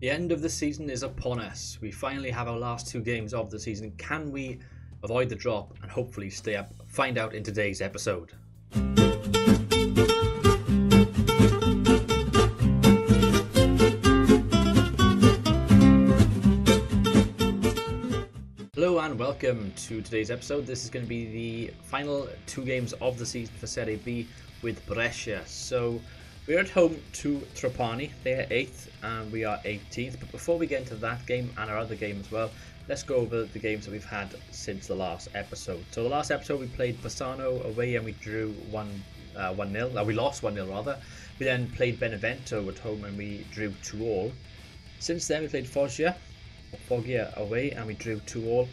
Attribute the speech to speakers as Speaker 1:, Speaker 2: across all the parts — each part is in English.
Speaker 1: The end of the season is upon us. We finally have our last two games of the season. Can we avoid the drop and hopefully stay up? Find out in today's episode. Hello and welcome to today's episode. This is going to be the final two games of the season for Serie B with Brescia. So we're at home to Trapani. They're 8th and we are 18th. But before we get into that game and our other game as well, let's go over the games that we've had since the last episode. So the last episode we played Bassano away and we drew 1-0. We lost 1-0 rather. We then played Benevento at home and we drew 2-2. Since then we played Foggia away and we drew 2-2.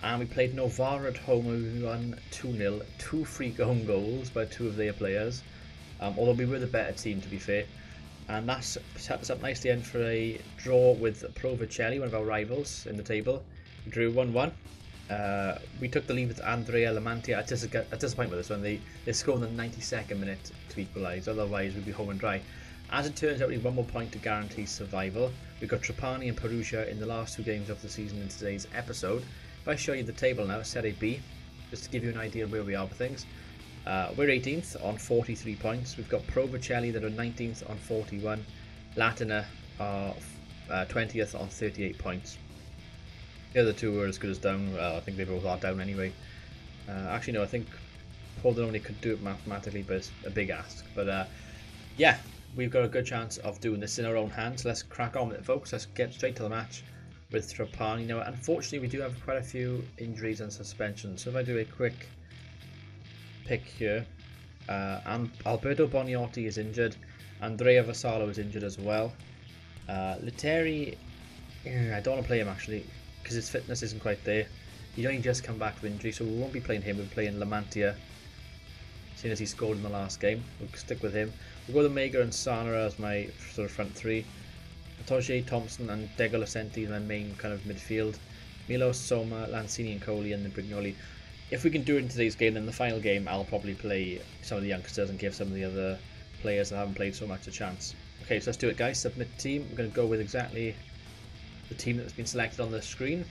Speaker 1: And we played Novara at home and we won 2-0. Two free home goals by two of their players. Although we were the better team, to be fair. And that set us up nicely in for a draw with Provercelli, one of our rivals in the table. We drew 1-1. We took the lead with Andrea Lamantia. At this point with this one, they scored in the 92nd minute to equalise. Otherwise, we'd be home and dry. As it turns out, we need one more point to guarantee survival. We've got Trapani and Perugia in the last two games of the season in today's episode. If I show you the table now, Serie B, just to give you an idea of where we are with things. We're 18th on 43 points. We've got Provercelli that are 19th on 41. Latina are 20th on 38 points. The other two are as good as down. I think they both are down anyway. Actually, no, I think Pordenone could do it mathematically, but it's a big ask. But yeah, we've got a good chance of doing this in our own hands. Let's crack on with it, folks. Let's get straight to the match with Trapani. Now, unfortunately, we do have quite a few injuries and suspensions. So if I do a quick pick here, Alberto Boniotti is injured. Andrea Vassallo is injured as well. Litteri, I don't want to play him actually because his fitness isn't quite there. He'd only just come back from injury, so we won't be playing him. We'll be playing Lamantia, seeing as he scored in the last game. We'll stick with him. We'll go to Mega and Sana as my sort of front three. Toje, Thompson and De Golosenti is my main kind of midfield. Milos, Soma, Lanzini and Coley and then Brignoli. If we can do it in today's game, then the final game I'll probably play some of the youngsters and give some of the other players that haven't played so much a chance. Okay, so let's do it, guys. Submit team. We're going to go with exactly the team that's been selected on the screen.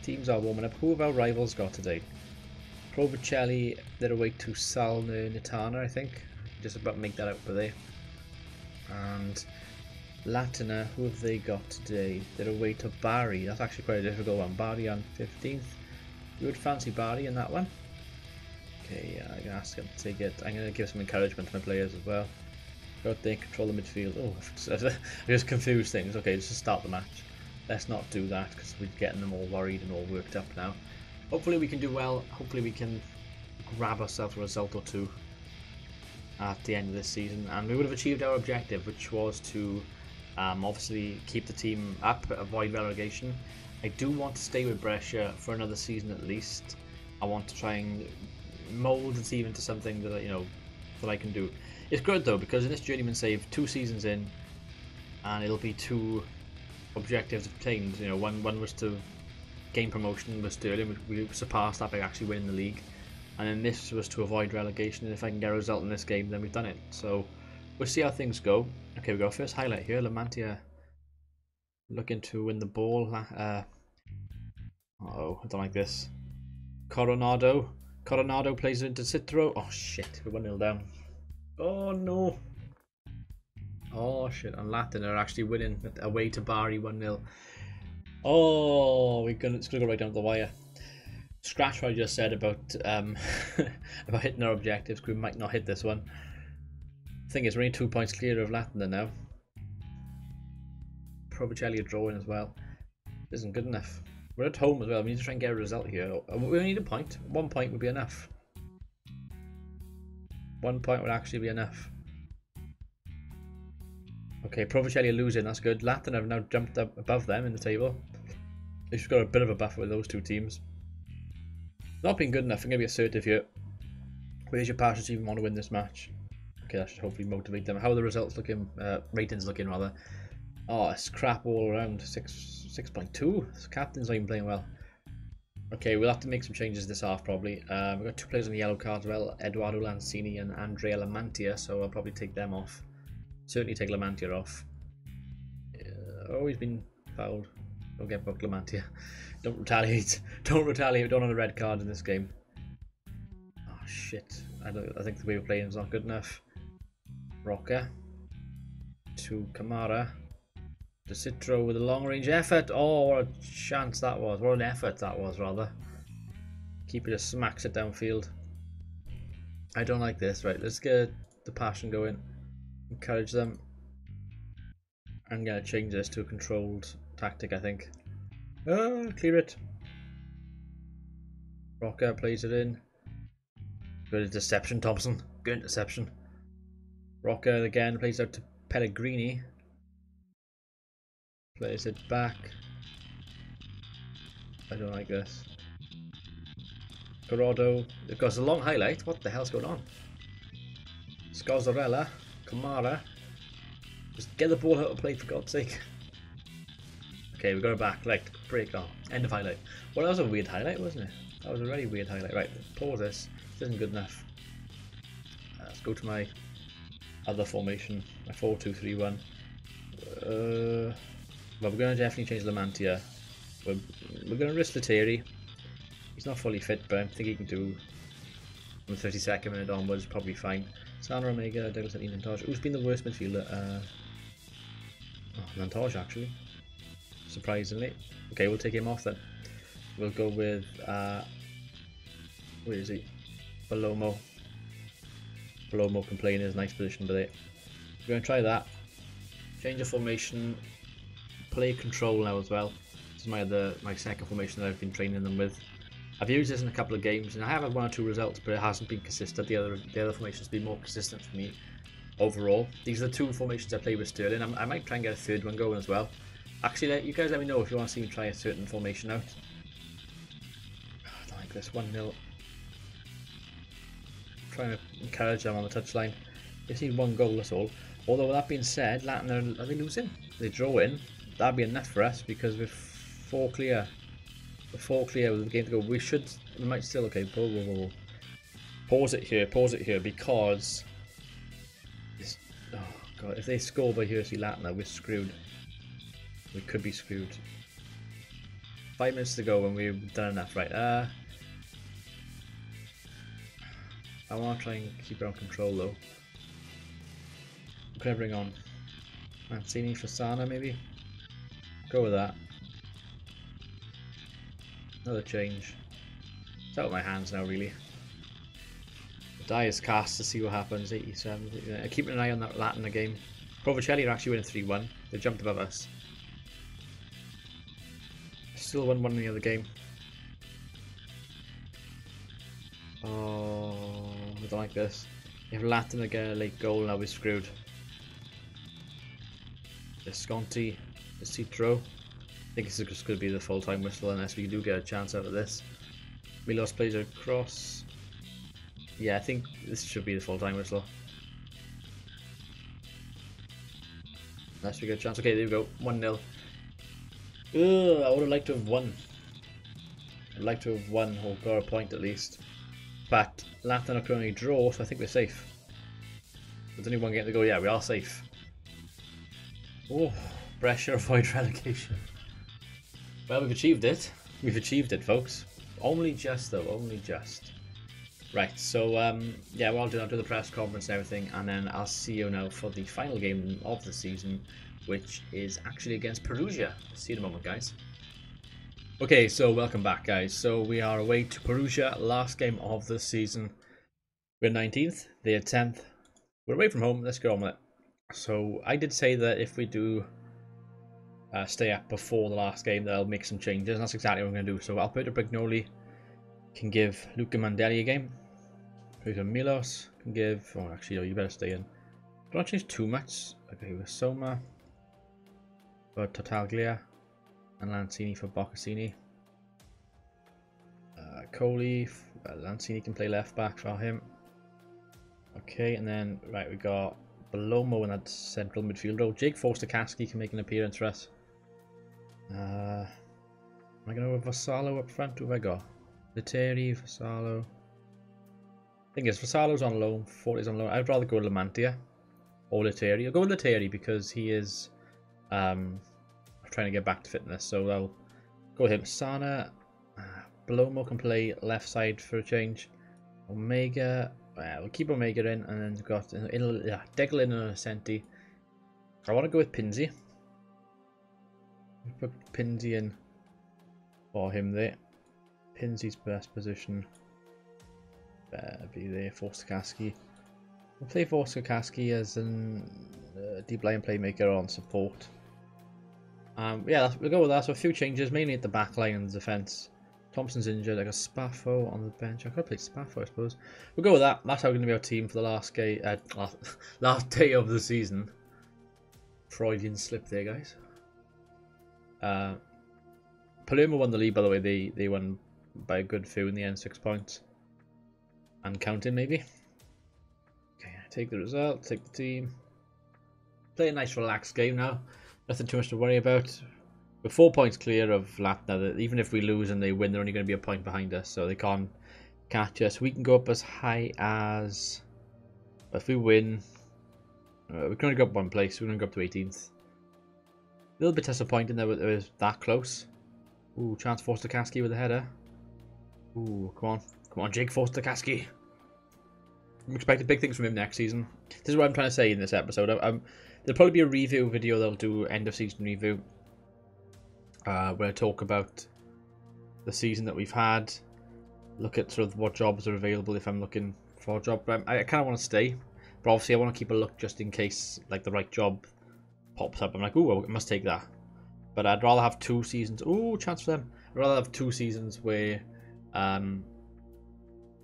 Speaker 1: Teams are warming up. Who have our rivals got today? Provercelli, they're away to Salernitana, I think. Just about to make that out for there. And Latina, who have they got today? They're away to Bari. That's actually quite a difficult one. Bari on 15th. You would fancy Bari in that one? Okay, I'm going to ask him to take it. I'm going to give some encouragement to my players as well. Go out there, control the midfield. Oh, I just confused things. Okay, let's just start the match. Let's not do that because we're getting them all worried and all worked up now. Hopefully we can do well. Hopefully we can grab ourselves a result or two at the end of this season. And we would have achieved our objective, which was to obviously keep the team up, avoid relegation. I do want to stay with Brescia for another season at least. I want to try and mould the team into something that that I can do. It's good though because in this Journeyman Save, 2 seasons in, and it'll be 2 objectives obtained. One was to gain promotion with Sterling. We surpassed that by actually winning the league, and then this was to avoid relegation. And if I can get a result in this game, then we've done it. So we'll see how things go. Okay, we got our first highlight here. Lamantia looking to win the ball. Uh-oh, I don't like this. Coronado plays it into Citro. Oh shit, we're 1-0 down. Oh no. Oh shit, and Latin are actually winning away to Bari 1-0. Oh, it's gonna go right down to the wire. Scratch what I just said about about hitting our objectives, because we might not hit this one. The thing is, we're only 2 points clear of Latin now. Provercelli are drawing as well. Isn't good enough. We're at home as well. We need to try and get a result here. We only need a point. 1 point would be enough. 1 point would actually be enough. Okay, Provercelli are losing. That's good. Latin have now jumped up above them in the table. They've got a bit of a buffer with those two teams. Not being good enough. I'm going to be assertive here. Where's your passion team want to win this match? Okay, that should hopefully motivate them. How are the results looking? Ratings looking rather. Oh, it's crap all around. 6.2. This captain's not even playing well. Okay, we'll have to make some changes this half probably. We've got 2 players on the yellow card as well, Eduardo Lanzini and Andrea Lamantia, so I'll probably take them off. Certainly take Lamantia off. Oh, he's been fouled. Don't get booked, Lamantia. Don't retaliate. Don't retaliate. Don't on a red card in this game. Oh shit! I think the way we're playing is not good enough. Rocker to Kamara. To Citro with a long range effort. Oh, what a chance that was. What an effort that was, rather. Keeper just smacks it downfield. I don't like this. Right, let's get the passion going. Encourage them. I'm going to change this to a controlled tactic, I think. Oh, clear it. Rocker plays it in. Good interception, Thompson. Good interception. Rocker again plays out to Pellegrini. Plays it back. I don't like this. Corrado. It got a long highlight. What the hell's going on? Scozzarella. Kamara. Just get the ball out of play for God's sake. Okay, we got it back. Like, break on. End of highlight. Well, that was a weird highlight, wasn't it? That was a very weird highlight. Right, pause this. This isn't good enough. Let's go to my other formation. My 4-2-3-1. Well, we're going to definitely change Lamantia. We're going to risk Lettieri. He's not fully fit, but I think he can do from the 32nd minute onwards, probably fine. Sana Omega, Douglas and Nantage. Who's been the worst midfielder? Nantage, actually. Surprisingly. Okay, we'll take him off then. We'll go with, where is he? Palomo. Palomo can play in his nice position, but we're going to try that. Change of formation. Play control now as well. This is my second formation that I've been training them with. I've used this in a couple of games and I have had 1 or 2 results, but it hasn't been consistent. The other formations have been more consistent for me overall. These are the 2 formations I play with Sterling. I might try and get a third one going as well. Actually, you guys let me know if you want to see me try a certain formation out. I don't like this. 1-0. Trying to encourage them on the touchline. They see 1 goal, that's all. Although with that being said, Latin are they losing? They draw in. That'd be enough for us because we're 4 clear. We're 4 clear with the game to go. We might still, okay, whoa. Pause it here because oh god, if they score by Hersey Latina, we're screwed. We could be screwed. 5 minutes to go and we've done enough, right? I want to try and keep it on control though. What can I bring on? Mancini for Sana maybe? Go with that. Another change. It's out of my hands now, really. The die is cast to see what happens. 87. Keeping an eye on that Latin game. Provicelli are actually winning 3-1. They jumped above us. Still 1-1 in the other game. Oh, I don't like this. If Latin get a late goal, now we're screwed. Visconti, Citro. I think this is just going to be the full-time whistle unless we do get a chance out of this. Milos plays across. Yeah, I think this should be the full-time whistle. Unless we get a chance. Okay, there we go. 1-0. I would have liked to have won. I'd like to have won or got a point at least. But Latin can only draw, so I think we're safe. There's only 1 game to go. Yeah, we are safe. Oh, Brescia avoid relegation. Well, we've achieved it. We've achieved it, folks. Only just, though. Only just. Right, so, yeah, well, I'll do the press conference and everything, and then I'll see you now for the final game of the season, which is actually against Perugia. See you in a moment, guys. Okay, so welcome back, guys. So we are away to Perugia, last game of the season. We're 19th, they're 10th. We're away from home, let's get on with it. So I did say that if we do stay up before the last game, that I'll make some changes, and that's exactly what I'm going to do. So Alberto Brignoli can give Luca Mandelli a game. Luca Milos can give... Oh, actually, no, you better stay in. Don't change too much. Okay, with Soma for Tartaglia and Lanzini for Boccassini. Coley, Lanzini can play left back for him. Okay, and then, right, we got Belomo in that central midfield role. Jake Forster-Kasky can make an appearance for us. Am I going to go with Vassallo up front? Who have I got? Lettieri, Vassallo. I think it's Vassallo's on loan, Forte's on loan. I'd rather go with Lamantia or Lettieri. I'll go with Lettieri because he is trying to get back to fitness, so I'll go with him. Sana, Blomo can play left side for a change. Omega, we'll keep Omega in, and then we've got Deglin and Ascenti. I want to go with Pinsy. Put Pinsy in for him there. Pinsy's best position. Be there. Forstakaski. We'll play Forstakaski as an deep line playmaker on support. Yeah, we'll go with that. So a few changes, mainly at the back line and the defence. Thompson's injured. I got Spaffo on the bench. I could have played Spaffo, I suppose. We'll go with that. That's how we're going to be our team for the last day of the season. Freudian slip there, guys. Palermo won the league, by the way. They won by a good few in the end, 6 points. And counting, maybe. Okay, take the result, take the team. Play a nice relaxed game now. Nothing too much to worry about. We're 4 points clear of Latna. Even if we lose and they win, they're only going to be a point behind us, so they can't catch us. We can go up as high as... If we win... we can only go up one place. We're going to go up to 18th. A little bit disappointing that it was that close. Ooh, chance Forstakaski with a header. Ooh, come on. Come on, Jake Forstakaski. I'm expecting big things from him next season. This is what I'm trying to say in this episode. There'll probably be a review video that I'll do, end of season review. Where I talk about the season that we've had. Look at sort of what jobs are available if I'm looking for a job. But I kind of want to stay. But obviously I want to keep a look just in case like the right job pops up. I'm like, ooh, I must take that. But I'd rather have 2 seasons. Ooh, chance for them. I'd rather have 2 seasons where I've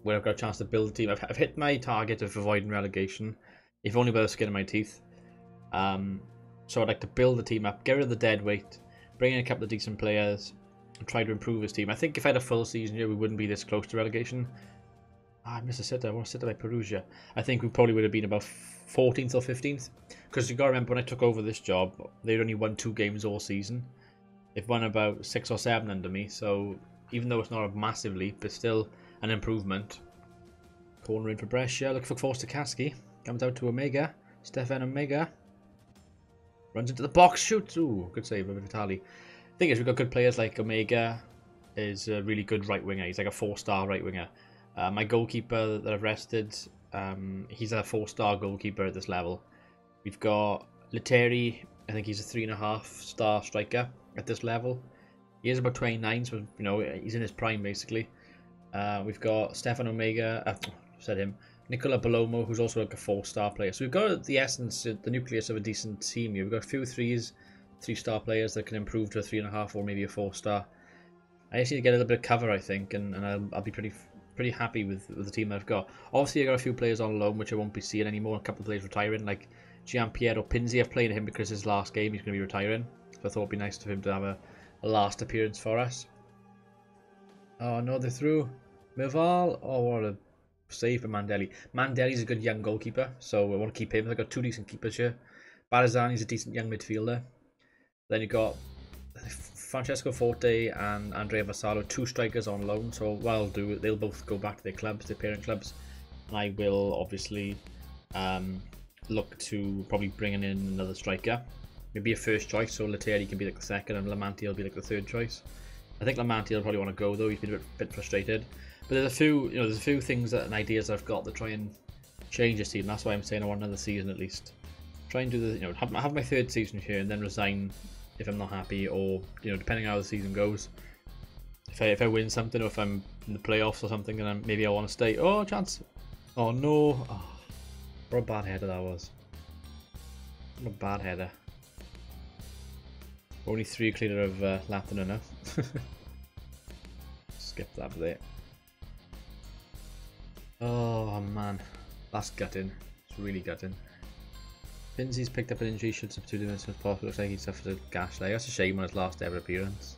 Speaker 1: got a chance to build a team. I've hit my target of avoiding relegation, if only by the skin of my teeth. So I'd like to build the team up, get rid of the dead weight, bring in a couple of decent players, and try to improve his team. I think if I had a full season here, we wouldn't be this close to relegation. I missed a sitter. I want to sit by Perugia. I think we probably would have been about 14th or 15th. Because you got to remember, when I took over this job, they'd only won 2 games all season. They've won about 6 or 7 under me. So even though it's not a massive leap, it's still an improvement. Corner in for Brescia. Look for Forstakaski. Comes out to Omega. Stefan Omega. Runs into the box. Shoots. Ooh, good save by Vitali. Thing is, we've got good players like Omega. Is a really good right winger. He's like a 4-star right winger. My goalkeeper that I've rested, he's a 4-star goalkeeper at this level. We've got Leteri. I think he's a 3.5-star striker at this level. He is about 29, so you know he's in his prime basically. We've got Stefan Omega. Said him. Nicola Balomo, who's also like a 4-star player. So we've got the essence, the nucleus of a decent team here. We've got a few 3-star players that can improve to a 3.5 or maybe a 4-star. I just need to get a little bit of cover, I think, and I'll be pretty happy with the team that I've got. Obviously, I got a few players on loan which I won't be seeing anymore. A couple of players retiring, like Gianpiero Pinzi. I've played him because his last game he's going to be retiring. So I thought it'd be nice for him to have a last appearance for us. Oh no, they're through. Merval. Oh, what a save for Mandelli. Mandelli's a good young goalkeeper, so I want to keep him. I've got 2 decent keepers here. Barazani's a decent young midfielder. Then you've got Francesco Forte and Andrea Vassallo, 2 strikers on loan. So what I'll do, they'll both go back to their clubs, their parent clubs. And I will obviously look to probably bringing in another striker. Maybe a first choice, so Leteri can be like the second and Lamanti will be like the 3rd choice. I think Lamanti will probably want to go though, he's been a bit frustrated. But there's a few things and ideas I've got to try and change this team. That's why I'm saying I want another season at least. Try and do the, have my 3rd season here and then resign if I'm not happy, or depending on how the season goes. If I win something, or if I'm in the playoffs or something, and maybe I want to stay. Oh, chance! Oh no! Oh, what a bad header that was. What a bad header. Only 3 clear of Latina now. Skip that there. Oh man, that's gutting. It's really gutting. Pinsy's picked up an injury, should substitute him as soon as possible. Looks like he suffered a gash leg. That's a shame on his last ever appearance.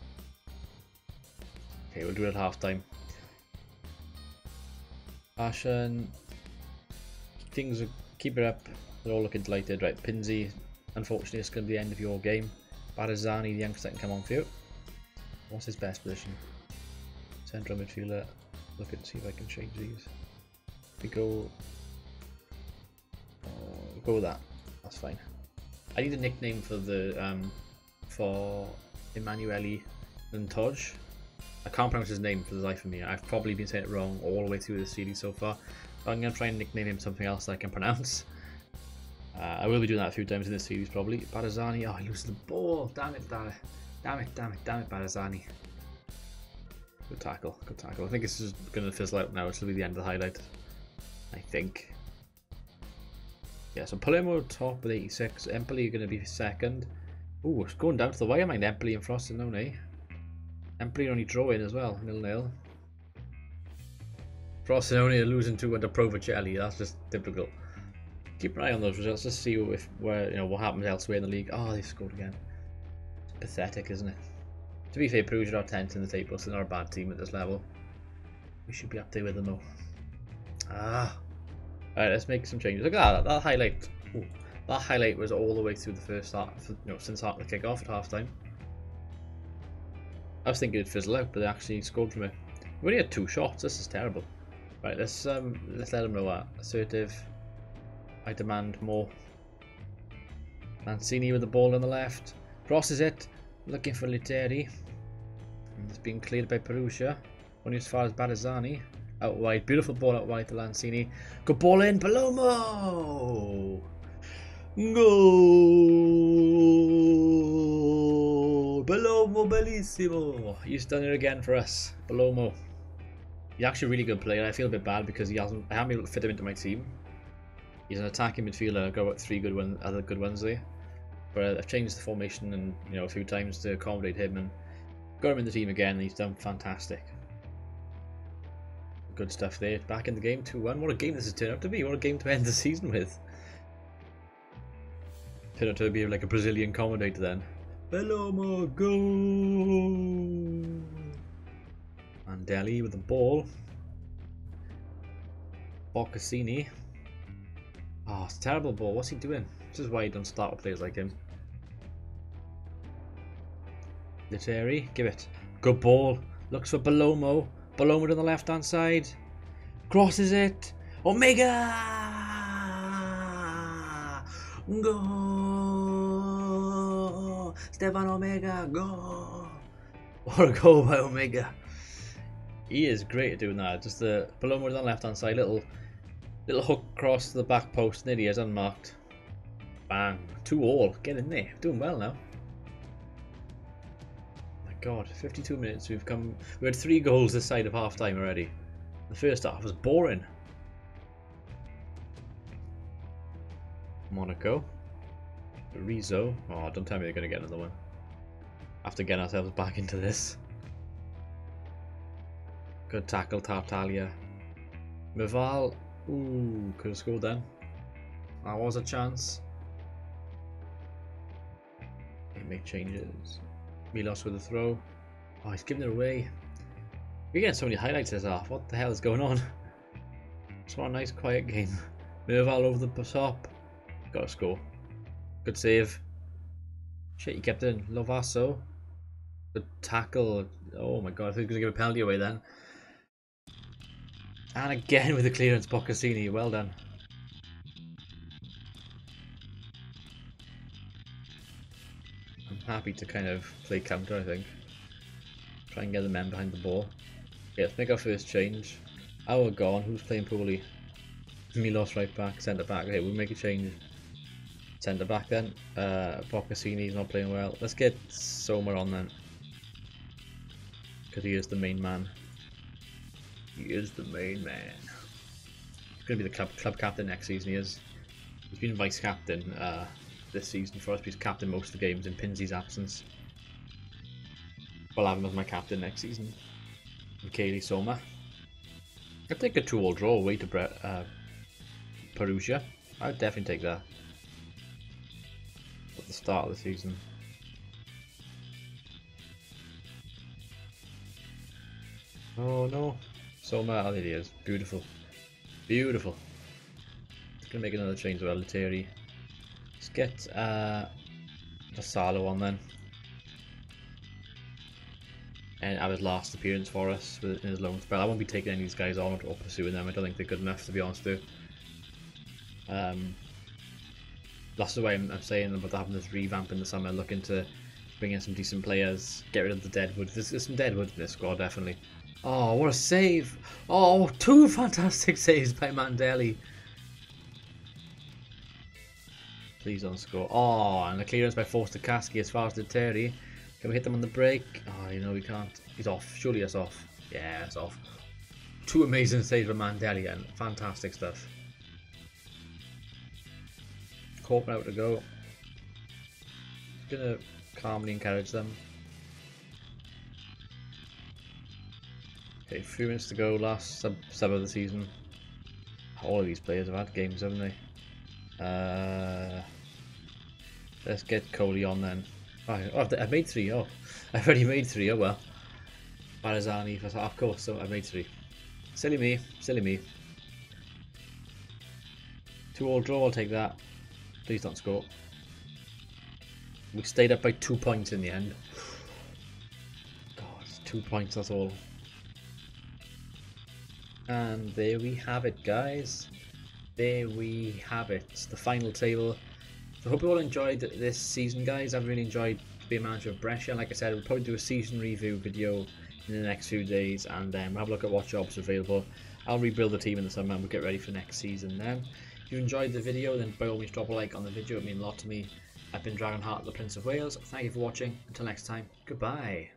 Speaker 1: Okay, we'll do it at half time. Fashion. Things are, keep it up. They're all looking delighted. Right, Pinsy, unfortunately it's going to be the end of your game. Barazani, the youngster, can come on for you. What's his best position? Central midfielder. Look at see if I can change these. We go. Go with that. That's fine. I need a nickname for for Emanuele Lantoj. I can't pronounce his name for the life of me. I've probably been saying it wrong all the way through the series so far. So I'm going to try and nickname him something else that I can pronounce. I will be doing that a few times in this series probably. Barazani, oh, I lose the ball. Damn it, Barazani. Good tackle, good tackle. I think this is going to fizzle out now. This will be the end of the highlight, I think. Yeah, so Palermo top with 86. Empoli are going to be second. Ooh, it's going down to the wire, mind. Empoli and Frosinone. Empoli only drawing as well, 0-0. Frosinone are losing to under Provercelli. That's just typical. Keep an eye on those results, just see what happens elsewhere in the league. Oh, they've scored again. It's pathetic, isn't it? To be fair, Perugia are 10th in the table, so they're not a bad team at this level. We should be up there with them though. Alright, let's make some changes. Look at that highlight. Ooh, that highlight was all the way through the first half, since the kick-off at half-time. I was thinking it'd fizzle out, but they actually scored from it. We only had 2 shots. This is terrible. Right, let's let them know that. Assertive. I demand more. Lanzini with the ball on the left. Crosses it. Looking for Litteri. And it's being cleared by Perugia. Only as far as Barazani. Out wide. Beautiful ball out wide to Lanzini. Good ball in. Palomo! Goal! Palomo bellissimo! He's done it again for us. Palomo. He's actually a really good player. I feel a bit bad because I haven't been able to fit him into my team. He's an attacking midfielder. I've got about 3 other good ones there. But I've changed the formation and a few times to accommodate him and got him in the team again, and he's done fantastic. Good stuff there. Back in the game, 2-1. What a game this has turned out to be. What a game to end the season with. Turned out to be like a Brazilian commentator then. Palomo, go! Mandelli with the ball. Boccassini. Oh, it's a terrible ball. What's he doing? This is why you don't start with players like him. Litteri, give it. Good ball. Looks for Palomo. Palomo to the left hand side. Crosses it. Omega! Go! Stefan Omega, go! What a goal by Omega. He is great at doing that. Just the Palomo to the left hand side. Little hook cross to the back post. There he is, unmarked. Bang. 2-2. Get in there. Doing well now. My god, 52 minutes. We had 3 goals this side of half time already. The first half was boring. Monaco. Rizzo. Oh, don't tell me they're going to get another one. After getting ourselves back into this. Good tackle, Tartaglia. Merval. Ooh, could have scored then. That was a chance. They make changes. Milos with a throw. Oh, he's giving it away. We're getting so many highlights this half. What the hell is going on? Just want a nice quiet game. Merval over the top. Gotta score. Good save. Shit, he kept in. Lovasso. Good tackle. Oh my god, I think he was going to give a penalty away then. And again with the clearance, Boccassini. Well done. I'm happy to kind of play counter, I think. Try and get the men behind the ball. Yeah, let's make our first change. Our gone. Who's playing poorly? Milos right back, centre back. Okay, we'll make a change. Centre back then. Boccassini's not playing well. Let's get Soma on then. Because he is the main man. He is the main man. He's going to be the club captain next season, he is. He's been vice captain this season for us, but he's captain most of the games in Pinsy's absence. I'll have him as my captain next season. Michele Soma. I'd take a 2-2 draw away to Perugia. I'd definitely take that. At the start of the season. Oh no. Soma, oh there he is. Beautiful. Beautiful. Just gonna make another change with Litteri. Let's get Vassallo on then. And have his last appearance for us in his loan spell. I won't be taking any of these guys on or pursuing them. I don't think they're good enough, to be honest with you. That's the way I'm saying about having this revamp in the summer, looking to bring in some decent players, get rid of the deadwood. There's some deadwood in this squad, definitely. Oh, what a save! Oh, 2 fantastic saves by Mandelli. Please don't score. Oh, and the clearance by Forster-Kasky as far as the Terry. Can we hit them on the break? Oh, you know we can't. He's off. Surely it's off. Yeah, it's off. 2 amazing saves from Mandelli and fantastic stuff. Corpin out to go. Gonna calmly encourage them. Okay, 3 minutes to go. Last sub of the season. All of these players have had games, haven't they? Let's get Coley on then. Oh, I've made 3. Oh, I've already made 3. Oh well. Barazani, of course. So I made 3. Silly me. Silly me. 2-all draw. I'll take that. Please don't score. We stayed up by 2 points in the end. God, 2 points. That's all. And there we have it, guys. There we have it. It's the final table. So I hope you all enjoyed this season, guys. I've really enjoyed being manager of Brescia. Like I said, we'll probably do a season review video in the next few days, and then we'll have a look at what jobs are available. I'll rebuild the team in the summer and we'll get ready for next season then. If you enjoyed the video, then by all means drop a like on the video. It means a lot to me. I've been Dragonheart, the Prince of Wales. Thank you for watching. Until next time, goodbye.